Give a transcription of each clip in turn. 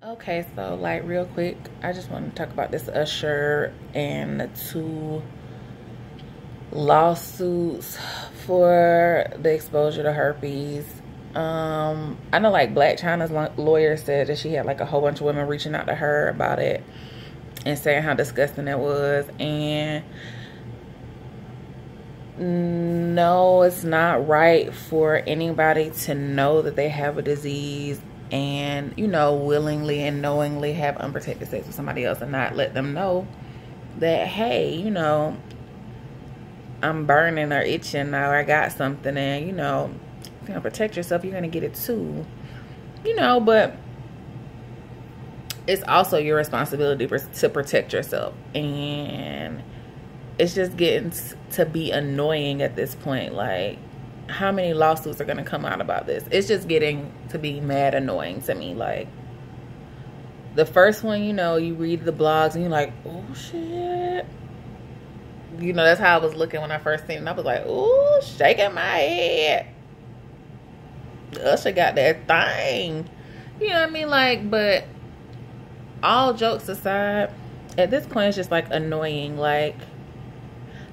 Okay, so like real quick, I just want to talk about this Usher and the two lawsuits for the exposure to herpes. I know like Black China's lawyer said that she had like a whole bunch of women reaching out to her about it and saying how disgusting it was. And no, it's not right for anybody to know that they have a disease and, you know, willingly and knowingly have unprotected sex with somebody else and not let them know that, hey, you know, I'm burning or itching or I got something, and, you know, if you don't protect yourself, you're going to get it too, you know. But it's also your responsibility to protect yourself, and it's just getting to be annoying at this point. Like, how many lawsuits are going to come out about this? It's just getting to be mad annoying to me. Like, the first one, you know, you read the blogs and you're like, oh shit. You know, that's how I was looking when I first seen it. I was like, ooh, shaking my head. Usher got that thing. You know what I mean? Like, but all jokes aside, at this point, it's just like annoying. Like,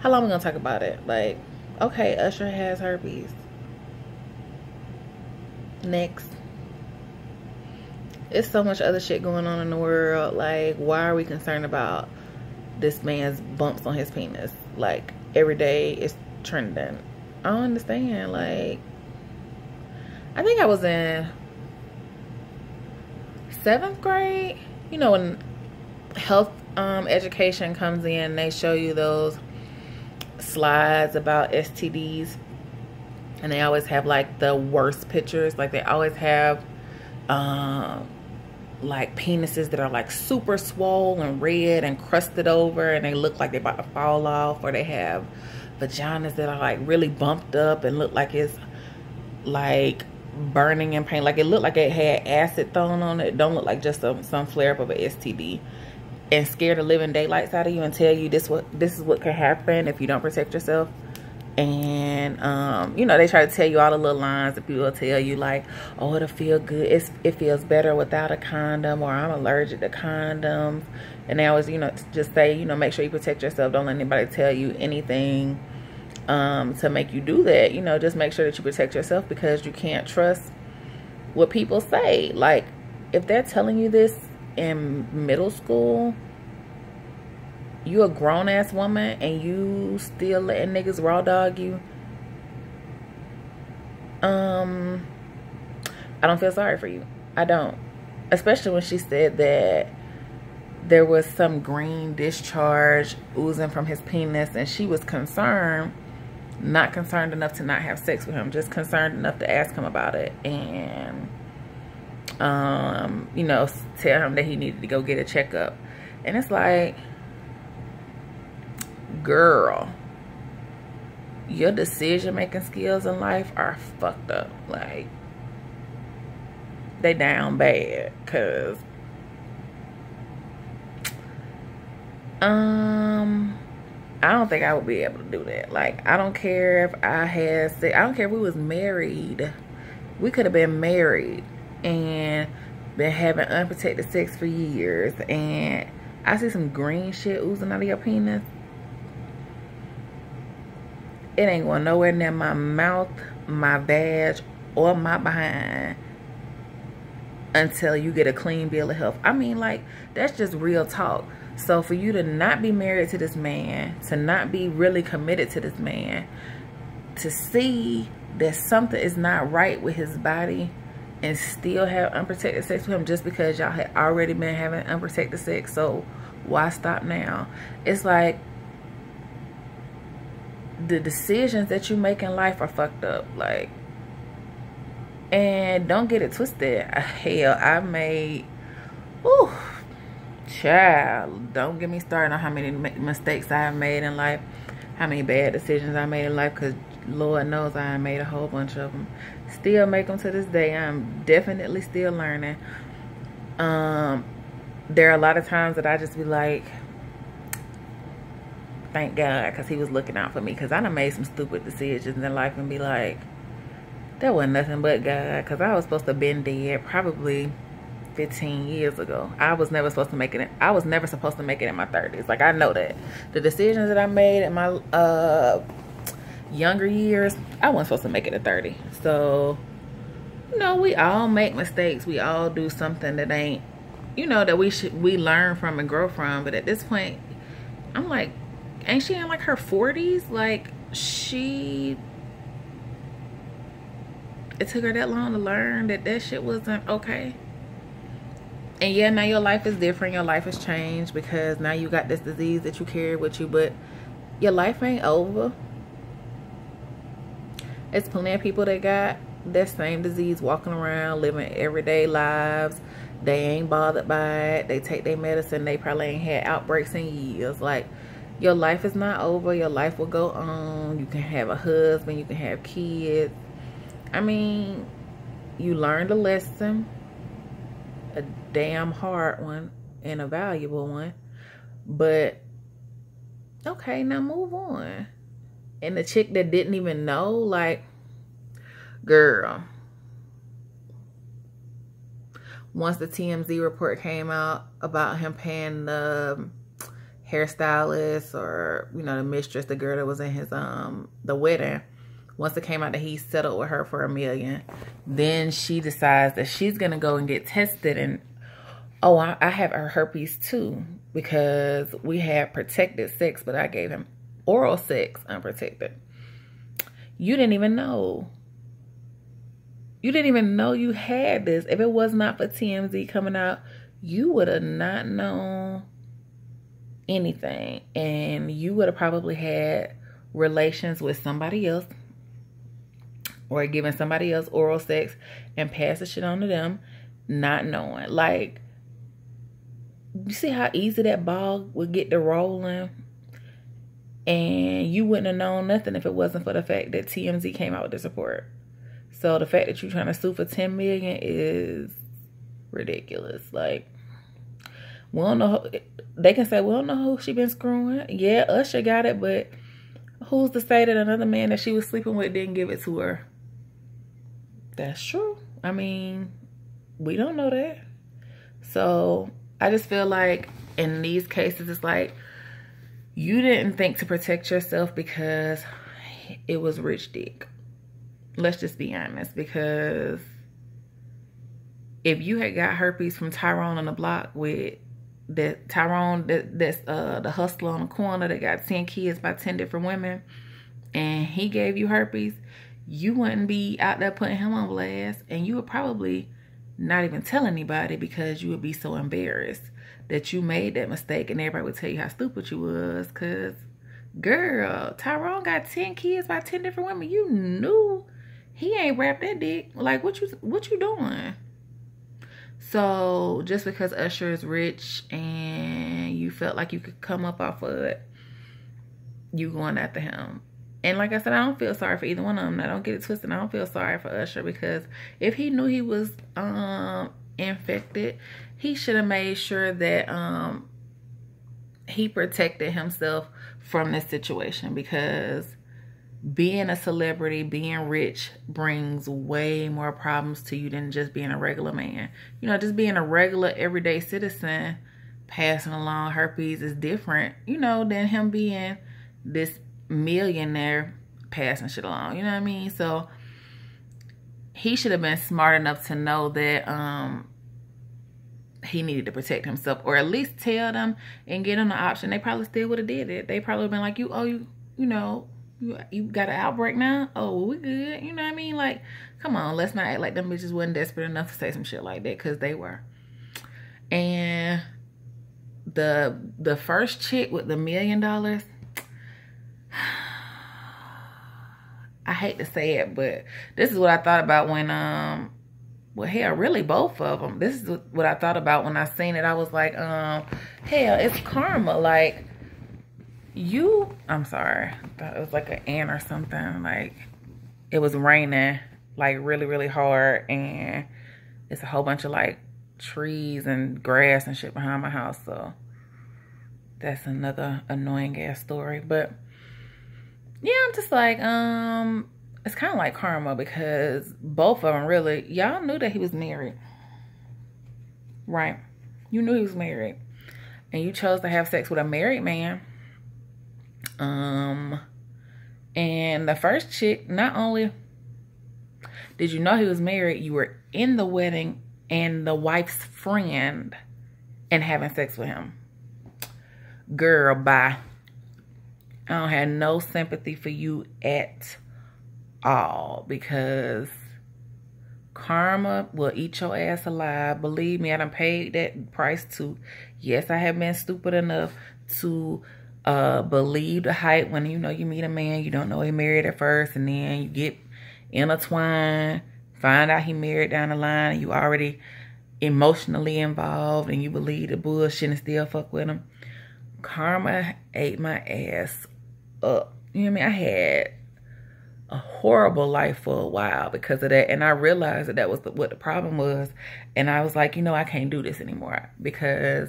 how long are we gonna talk about it? Like, okay, Usher has herpes. Next. It's so much other shit going on in the world. Like, why are we concerned about this man's bumps on his penis? Like, every day it's trending. I don't understand. Like, I think I was in 7th grade. You know, when health education comes in, they show you those slides about STDs, and they always have like the worst pictures. Like, they always have like penises that are like super swollen and red and crusted over and they look like they're about to fall off, or they have vaginas that are like really bumped up and look like it's like burning in pain. Like, it looked like it had acid thrown on it. It don't look like just some flare up of an STD, and scare the living daylights out of you and tell you this is what could happen if you don't protect yourself. And you know, they try to tell you all the little lines that people will tell you, like, oh, it'll feel good, it feels better without a condom, or I'm allergic to condoms. And they always, you know, just say, you know, make sure you protect yourself. Don't let anybody tell you anything to make you do that. You know, just make sure that you protect yourself, because you can't trust what people say. Like, if they're telling you this in middle school, you a grown-ass woman and you still letting niggas raw dog you, I don't feel sorry for you. I don't. Especially when she said that there was some green discharge oozing from his penis, and she was concerned, not concerned enough to not have sex with him, just concerned enough to ask him about it and you know, tell him that he needed to go get a checkup. And it's like, girl, your decision-making skills in life are fucked up. Like, they down bad. Cause I don't think I would be able to do that. Like, I don't care if I had sex. I don't care if we was married. We could have been married and been having unprotected sex for years, and I see some green shit oozing out of your penis. It ain't going nowhere near my mouth, my vag, or my behind until you get a clean bill of health. I mean, like, that's just real talk. So for you to not be married to this man, to not be really committed to this man, to see that something is not right with his body and still have unprotected sex with him just because y'all had already been having unprotected sex, so why stop now? It's like, the decisions that you make in life are fucked up. Like, and don't get it twisted. Hell, I made, ooh, child, don't get me started on how many mistakes I've made in life, how many bad decisions I made in life, because Lord knows I made a whole bunch of them. Still make them to this day. I'm definitely still learning. There are a lot of times that I just be like, thank God, because he was looking out for me, because I done made some stupid decisions in life and be like, that wasn't nothing but God, because I was supposed to have been dead probably 15 years ago. I was never supposed to make it. I was never supposed to make it in my 30s. Like, I know that. The decisions that I made in my younger years, I wasn't supposed to make it at 30. So, you know, we all make mistakes. We all do something that ain't, you know, that we learn from and grow from. But at this point, I'm like, ain't she in like her 40s? Like, it took her that long to learn that shit wasn't okay. And yeah, now your life is different. Your life has changed because now you got this disease that you carry with you, but your life ain't over. It's plenty of people that got that same disease walking around, living everyday lives. They ain't bothered by it. They take their medicine. They probably ain't had outbreaks in years. Like, your life is not over. Your life will go on. You can have a husband. You can have kids. I mean, you learned a lesson, a damn hard one and a valuable one. But, okay, now move on. And the chick that didn't even know, like, girl. Once the TMZ report came out about him paying the hairstylist or, you know, the mistress, the girl that was in his, the wedding. Once it came out that he settled with her for $1 million, then she decides that she's going to go and get tested. And, oh, I have her herpes too, because we had protected sex, but I gave him oral sex unprotected. You didn't even know. You didn't even know you had this. If it was not for TMZ coming out, you would have not known anything. And you would have probably had relations with somebody else, or giving somebody else oral sex and pass the shit on to them, not knowing. Like, you see how easy that ball would get to rolling? And you wouldn't have known nothing if it wasn't for the fact that TMZ came out with this report. So the fact that you're trying to sue for $10 million is ridiculous. Like, we don't know. They can say, we don't know who she been screwing. Yeah, Usher got it, but who's to say that another man that she was sleeping with didn't give it to her? That's true. I mean, we don't know that. So I just feel like in these cases, it's like, you didn't think to protect yourself because it was rich dick. Let's just be honest. Because if you had got herpes from Tyrone on the block with that Tyrone, that's the hustler on the corner that got 10 kids by 10 different women, and he gave you herpes, you wouldn't be out there putting him on blast, and you would probably not even tell anybody because you would be so embarrassed that you made that mistake, and everybody would tell you how stupid you was. Because, girl, Tyrone got 10 kids by 10 different women. You knew he ain't wrapped that dick. Like, what you doing? So just because Usher is rich and you felt like you could come up off of it, you going after him. And like I said, I don't feel sorry for either one of them. I don't get it twisted. I don't feel sorry for Usher, because if he knew he was infected, he should have made sure that he protected himself from this situation, because being a celebrity, being rich brings way more problems to you than just being a regular man. You know, just being a regular everyday citizen passing along herpes is different, you know, than him being this millionaire passing shit along. You know what I mean? So he should have been smart enough to know that he needed to protect himself, or at least tell them and get them the option. They probably still would have did it. They probably would have been like, you know, you got an outbreak now? Oh, well, we good. You know what I mean? Like, come on, let's not act like them bitches wasn't desperate enough to say some shit like that, because they were. And the first chick with the $1 million, I hate to say it, but this is what I thought about when, well, hell, really both of them. This is what I thought about when I seen it. I was like, hell, it's karma. Like, I'm sorry. I thought it was like an ant or something. Like, it was raining, like, really, really hard. And it's a whole bunch of, like, trees and grass and shit behind my house. So that's another annoying ass story. But yeah, I'm just like, it's kind of like karma, because both of them really, y'all knew that he was married. right? You knew he was married. And you chose to have sex with a married man. And the first chick, not only did you know he was married, you were in the wedding and the wife's friend and having sex with him. Girl, bye. I don't have no sympathy for you at all, because karma will eat your ass alive. Believe me, I done paid that price too. Yes, I have been stupid enough to believe the hype when, you know, you meet a man, you don't know he married at first, and then you get intertwined, find out he married down the line, and you already emotionally involved, and you believe the bullshit and still fuck with him. Karma ate my ass up. You know what I mean? I had a horrible life for a while because of that, and I realized that that was what the problem was, and I was like, you know, I can't do this anymore because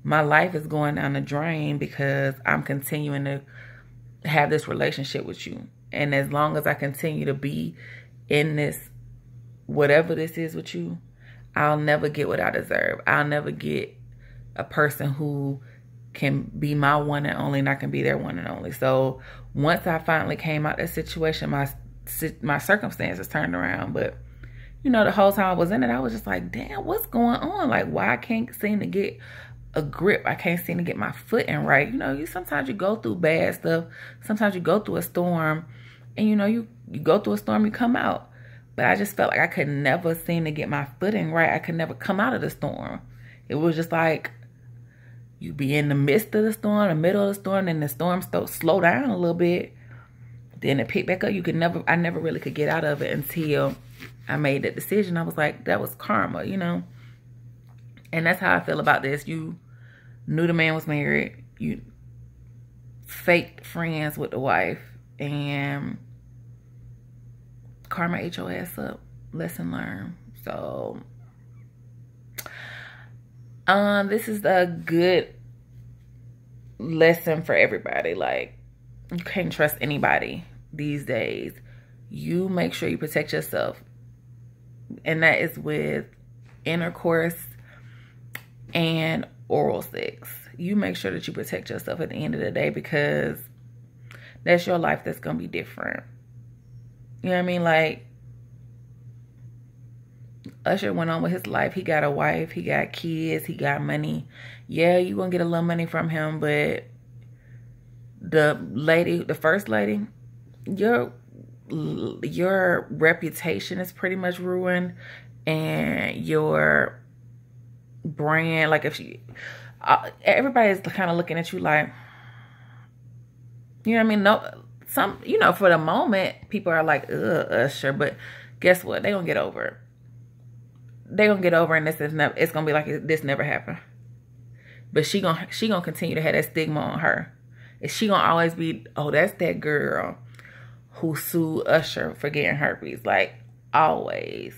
my life is going down the drain because I'm continuing to have this relationship with you. And as long as I continue to be in this, whatever this is with you, I'll never get what I deserve. I'll never get a person who can be my one and only, and I can be their one and only. So once I finally came out of that situation, my circumstances turned around. But, you know, the whole time I was in it, I was just like, damn, what's going on? Like, why I can't seem to get a grip? I can't seem to get my footing right. You know, sometimes you go through bad stuff. Sometimes you go through a storm, and, you know, you go through a storm, you come out. But I just felt like I could never seem to get my footing right. I could never come out of the storm. It was just like, you be in the midst of the storm, the middle of the storm, and the storm slow down a little bit. Then it pick back up. I never really could get out of it until I made that decision. I was like, that was karma, you know? And that's how I feel about this. You knew the man was married. You faked friends with the wife, and karma ate your ass up. Lesson learned. So this is a good lesson for everybody. Like, you can't trust anybody these days. You make sure you protect yourself, and that is with intercourse and oral sex. You make sure that you protect yourself at the end of the day, because that's your life that's gonna be different. You know what I mean? Like, Usher went on with his life. He got a wife, he got kids, he got money. Yeah, you gonna get a little money from him, but the first lady, your reputation is pretty much ruined, and your brand, like, if she, everybody's kind of looking at you like, you know what I mean? No, you know, for the moment, people are like, ugh, Usher, but guess what? They gonna get over it. They gonna get over, and it's gonna be like this never happened. But she gonna continue to have that stigma on her. And she gonna always be, oh, that's that girl who sued Usher for getting herpes. Like, always.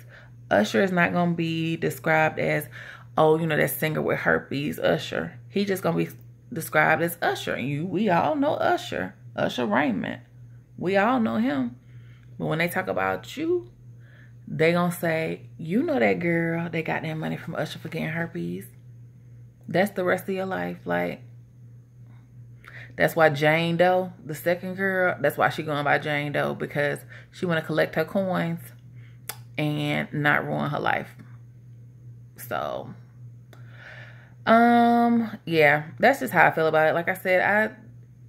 Usher is not gonna be described as, oh, you know, that singer with herpes, Usher. He just gonna be described as Usher. And we all know Usher. Usher Raymond. We all know him. But when they talk about you, they gonna say, you know that girl that got that money from Usher for getting herpes. That's the rest of your life. Like, that's why Jane Doe, the second girl, that's why she going by Jane Doe, because she want to collect her coins and not ruin her life. So, yeah, that's just how I feel about it. Like I said,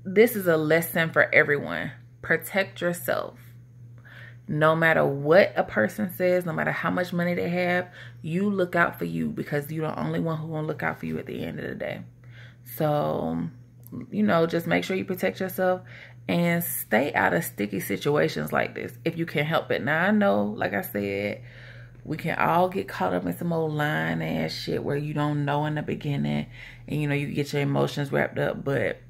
this is a lesson for everyone. Protect yourself. No matter what a person says, no matter how much money they have, you look out for you, because you're the only one who will look out for you at the end of the day. So, you know, just make sure you protect yourself and stay out of sticky situations like this if you can help it. Now, I know, like I said, we can all get caught up in some old lying ass shit where you don't know in the beginning, and, you know, you get your emotions wrapped up, but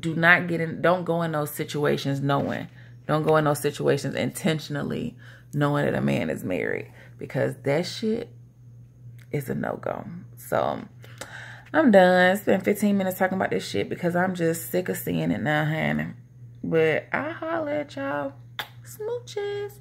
don't go in those situations knowing. Don't go in those situations intentionally knowing that a man is married, because that shit is a no-go. So, I'm done. Spent 15 minutes talking about this shit because I'm just sick of seeing it now, honey. But I'll holler at y'all. Smooches.